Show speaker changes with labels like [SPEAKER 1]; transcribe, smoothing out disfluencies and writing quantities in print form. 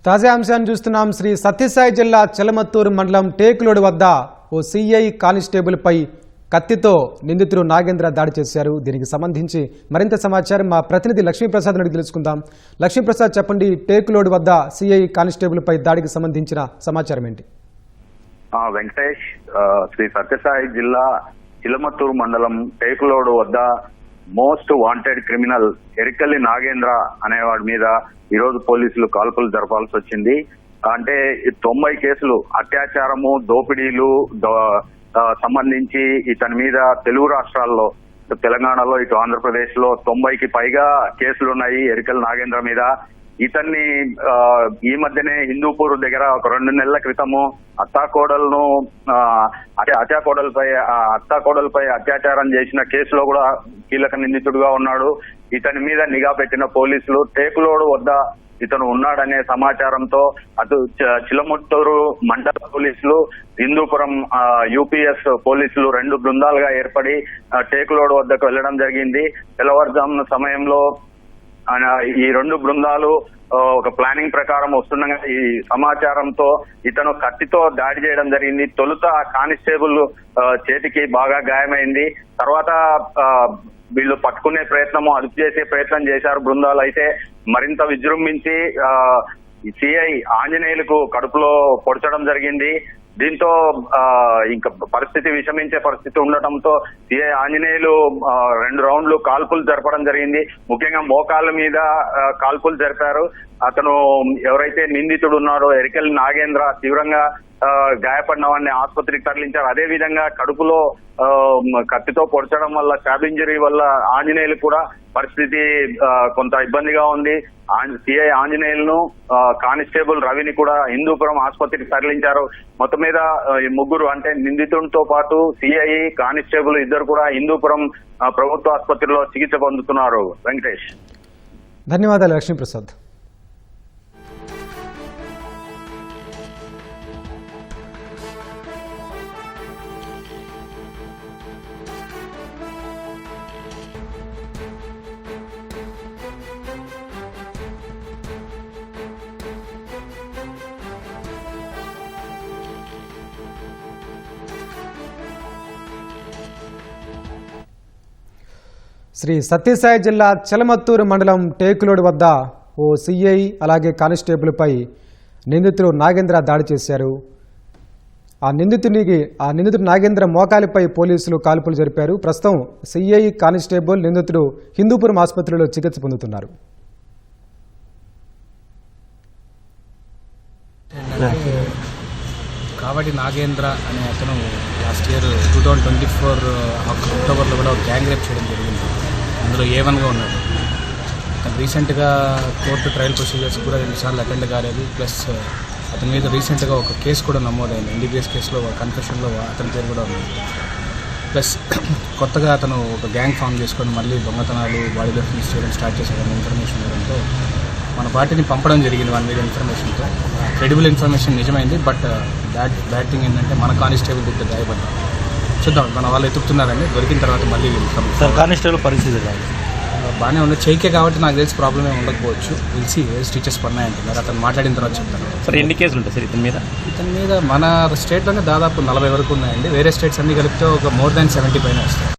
[SPEAKER 1] తాజా అంశాన్ని చూస్తున్నాం. శ్రీ సత్యసాయి జిల్లా చెలమత్తూరు మండలం టేకులోడు వద్ద ఓ సిఐ కానిస్టేబుల్ పై కత్తితో నిందితుడు నాగేంద్ర దాడి చేశారు. దీనికి సంబంధించి మరింత సమాచారం మా ప్రతినిధి లక్ష్మీప్రసాద్ అడిగి తెలుసుకుందాం. లక్ష్మీప్రసాద్, చెప్పండి, టేకులోడు వద్ద సిఐ కానిస్టేబుల్ పై దాడికి సంబంధించిన సమాచారం ఏంటి?
[SPEAKER 2] వెంకటేష్, శ్రీ సత్యసాయి జిల్లా చిలమత్తూరు మండలం టేకులోడు వద్ద మోస్ట్ వాంటెడ్ క్రిమినల్ ఎరికల్లి నాగేంద్ర అనేవాడి మీద ఈరోజు పోలీసులు కాల్పులు జరపాల్సి వచ్చింది. అంటే 90 కేసులు అత్యాచారము, దోపిడీలు సంబంధించి ఇతని మీద తెలుగు రాష్ట్రాల్లో, తెలంగాణలో, ఇటు ఆంధ్రప్రదేశ్ లో 90కి పైగా కేసులున్నాయి ఎరికల్లి నాగేంద్ర మీద. ఇతన్ని ఈ మధ్యనే హిందూపూర్ దగ్గర ఒక 2 నెలల క్రితము అత్తాకోడలపై అత్యాచారం చేసిన కేసులో కూడా కీలక నిందితుడుగా ఉన్నాడు. ఇతని మీద నిఘా పెట్టిన పోలీసులు టేకులోడు వద్ద ఇతను ఉన్నాడనే సమాచారంతో అటు చిలమత్తూరు మండల పోలీసులు, హిందూపురం యూపీఎస్ పోలీసులు 2 బృందాలుగా ఏర్పడి టేకులోడు వద్దకు వెళ్లడం జరిగింది. తెల్లవారుజామున సమయంలో ఈ 2 బృందాలు ఒక ప్లానింగ్ ప్రకారం వస్తుండగా ఈ సమాచారంతో ఇతను కత్తితో దాడి చేయడం జరిగింది. తొలుత కానిస్టేబుల్ చేతికి బాగా గాయమైంది. తర్వాత వీళ్ళు పట్టుకునే ప్రయత్నము, అదుపు చేసే ప్రయత్నం చేశారు బృందాలు. అయితే మరింత విజృంభించి సిఐ ఆంజనేయులకు కడుపులో పొడచడం జరిగింది. దీంతో ఇంకా పరిస్థితి విషమించే పరిస్థితి ఉండటంతో సిఐ ఆంజనేయులు 2 రౌండ్లు కాల్పులు జరపడం జరిగింది. ముఖ్యంగా మోకాళ్ళ మీద కాల్పులు జరిపారు. అతను ఎవరైతే నిందితుడు ఉన్నాడో ఎరికల్లి నాగేంద్ర తీవ్రంగా గాయపడిన వాడిని ఆసుపత్రికి తరలించారు. అదే విధంగా కడుపులో కత్తితో పొడచడం వల్ల, స్టాబ్ ఇంజరీ వల్ల ఆంజనేయులు కూడా పరిస్థితి కొంత ఇబ్బందిగా ఉంది. సిఐ ఆంజనేయులను, కానిస్టేబుల్ రవిని కూడా హిందూపురం ఆసుపత్రికి తరలించారు. మొత్తం మీద ఈ 3 అంటే నిందితుడితో పాటు సిఐ, కానిస్టేబుల్ ఇద్దరు కూడా హిందూపురం ప్రభుత్వ ఆసుపత్రిలో చికిత్స పొందుతున్నారు. వెంకటేష్,
[SPEAKER 1] ధన్యవాదాలు లక్ష్మీప్రసాద్. శ్రీ సత్యసాయి జిల్లా చెలమత్తూరు మండలం టేకులోడు వద్ద ఓ సిఐ అలాగే కానిస్టేబుల్పై నిందితుడు నాగేంద్ర దాడి చేశారు. ఆ నిందితుడు నాగేంద్ర మోకాలిపై పోలీసులు కాల్పులు జరిపారు. ప్రస్తుతం సిఐ, కానిస్టేబుల్, నిందితుడు హిందూపురం ఆసుపత్రిలో చికిత్స పొందుతున్నారు.
[SPEAKER 3] కావటి నాగేంద్ర అనే అతను లాస్ట్ ఇయర్ 2024 అక్టోబర్లో కూడా గ్యాంగ్ రేప్ చేయడం జరిగింది. అందులో A1గా ఉన్నాడు. అతను రీసెంట్గా కోర్టు ట్రయల్ ప్రొసీజర్స్ కూడా 2 సార్లు అటెండ్ కాలేదు. ప్లస్ అతని మీద రీసెంట్గా ఒక కేసు కూడా నమోదైంది. NDPS కేసులో కన్ఫెషన్లో అతని పేరు కూడా ఉంది. ప్లస్ కొత్తగా అతను ఒక గ్యాంగ్ ఫామ్ చేసుకొని మళ్ళీ దొంగతనాలు, బాడీ డెఫినిషన్ చేయడం స్టార్ట్ చేశాడని ఇన్ఫర్మేషన్ ఉండడంతో మన పార్టీని పంపడం జరిగింది. మన మీద ఇన్ఫర్మేషన్తో క్రెడిబుల్ ఇన్ఫర్మేషన్ నిజమైంది. బట్ బ్యాడ్ థింగ్ ఏంటంటే మన కానిస్టేబుల్ గుర్తు గాయపడ్డాం. చూద్దాం, మన వాళ్ళు ఎత్తుకుతున్నారండి. దొరికిన తర్వాత మళ్ళీ
[SPEAKER 4] కానిస్టేబుల్ పరిస్థితి
[SPEAKER 3] బాగానే ఉంది. చైకే కాబట్టి నాకు తెలిసి ప్రాబ్లమ్ ఏమి ఉండకపోవచ్చు. తెలిసి స్టిచెస్ పడినాయంటున్నారు. అతను మాట్లాడిన తర్వాత చెప్తాను.
[SPEAKER 4] సార్, ఎన్ని కేసులు ఉంటాయి సార్ ఇతని మీద?
[SPEAKER 3] మన స్టేట్లోనే దాదాపు 40 వరకు ఉన్నాయండి. వేరే స్టేట్స్ అన్ని కలిపితే ఒక more than 70 పైన వస్తాయి.